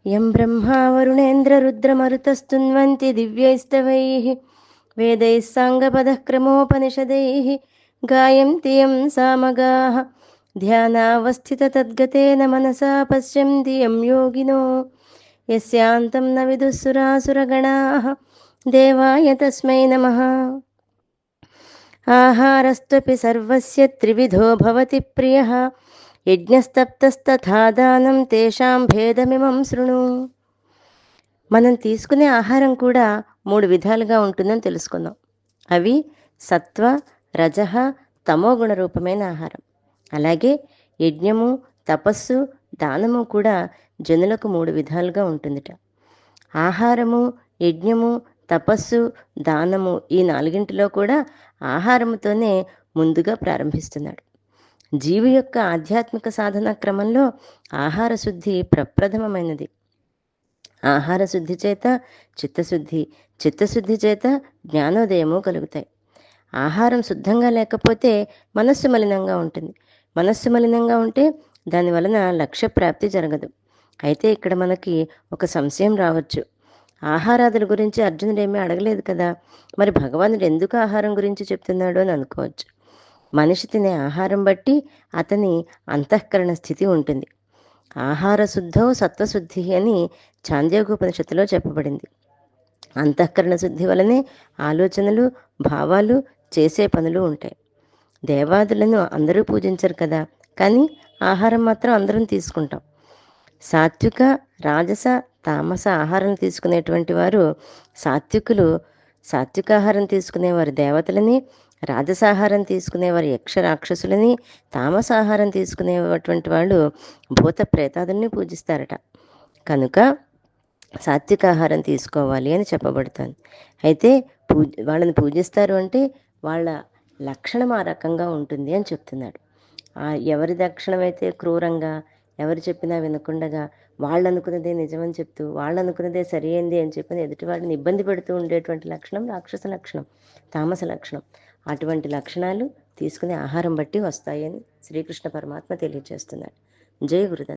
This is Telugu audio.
యం బ్రహ్మా వరుణేంద్రరుద్రమరుతస్తున్వంతి దివ్యైస్తవైః వేదైः సాంగపదక్రమోపనిషదైః గాయంతి యం సామగాః ధ్యానావస్థితతద్గతేన మనసా పశ్యంతి యం యోగినో యస్యాంతం న విదుఃసురాసురగణాః దేవాయ తస్మై నమః. ఆహారస్త్వపి సర్వస్య త్రివిధో భవతి ప్రియః యజ్ఞస్తప్తస్తథా దానం తేషాం భేదమిమం శృణు. మనం తీసుకునే ఆహారం కూడా 3 విధాలుగా ఉంటుందని తెలుసుకుందాం. అవి సత్వ, రజహ, తమో గుణ రూపమైన ఆహారం. అలాగే యజ్ఞము, తపస్సు, దానము కూడా జనులకు 3 విధాలుగా ఉంటుందిట. ఆహారము, యజ్ఞము, తపస్సు, దానము ఈ 4ంటిలో కూడా ఆహారముతోనే ముందుగా ప్రారంభిస్తున్నాడు. జీవి యొక్క ఆధ్యాత్మిక సాధన క్రమంలో ఆహార శుద్ధి ప్రప్రథమమైనది. ఆహార శుద్ధి చేత చిత్తశుద్ధి, చిత్తశుద్ధి చేత జ్ఞానోదయము కలుగుతాయి. ఆహారం శుద్ధంగా లేకపోతే మనస్సు మలినంగా ఉంటుంది. మనస్సు మలినంగా ఉంటే దాని వలన లక్ష్య ప్రాప్తి జరగదు. అయితే ఇక్కడ మనకి ఒక సంశయం రావచ్చు. ఆహారాదుల గురించి అర్జునుడేమీ అడగలేదు కదా, మరి భగవానుడు ఎందుకు ఆహారం గురించి చెప్తున్నాడు అని అనుకోవచ్చు. మనిషి తినే ఆహారం బట్టి అతని అంతఃకరణ స్థితి ఉంటుంది. ఆహార శుద్ధో సత్వశుద్ధి అని చాంద్యోగోపనిషత్తులో చెప్పబడింది. అంతఃకరణ శుద్ధి వలనే ఆలోచనలు, భావాలు, చేసే పనులు ఉంటాయి. దేవాదులను అందరూ పూజించరు కదా, కానీ ఆహారం మాత్రం అందరం తీసుకుంటాం. సాత్విక, రాజస, తామస ఆహారం తీసుకునేటువంటి వారు సాత్వికులు. సాత్వికాహారం తీసుకునేవారు దేవతలని, రాజసాహారం తీసుకునేవారు యక్ష రాక్షసులని, తామసాహారం తీసుకునేటువంటి వాళ్ళు భూత ప్రేతాదుల్ని పూజిస్తారట. కనుక సాత్వికాహారం తీసుకోవాలి అని చెప్పబడుతుంది. అయితే వాళ్ళని పూజిస్తారు అంటే వాళ్ళ లక్షణం ఆ రకంగా ఉంటుంది అని చెప్తున్నాడు. ఎవరి లక్షణమైతే క్రూరంగా, ఎవరు చెప్పినా వినకుండగా, వాళ్ళు అనుకున్నదే నిజమని చెప్తూ, వాళ్ళు అనుకున్నదే సరి అయింది అని చెప్పిన ఎదుటి వాడిని ఇబ్బంది పెడుతూ ఉండేటువంటి లక్షణం రాక్షస లక్షణం, తామస లక్షణం. అటువంటి లక్షణాలు తీసుకునే ఆహారం బట్టి వస్తాయని శ్రీకృష్ణ పరమాత్మ తెలియజేస్తున్నాడు. జై గురుదత్త.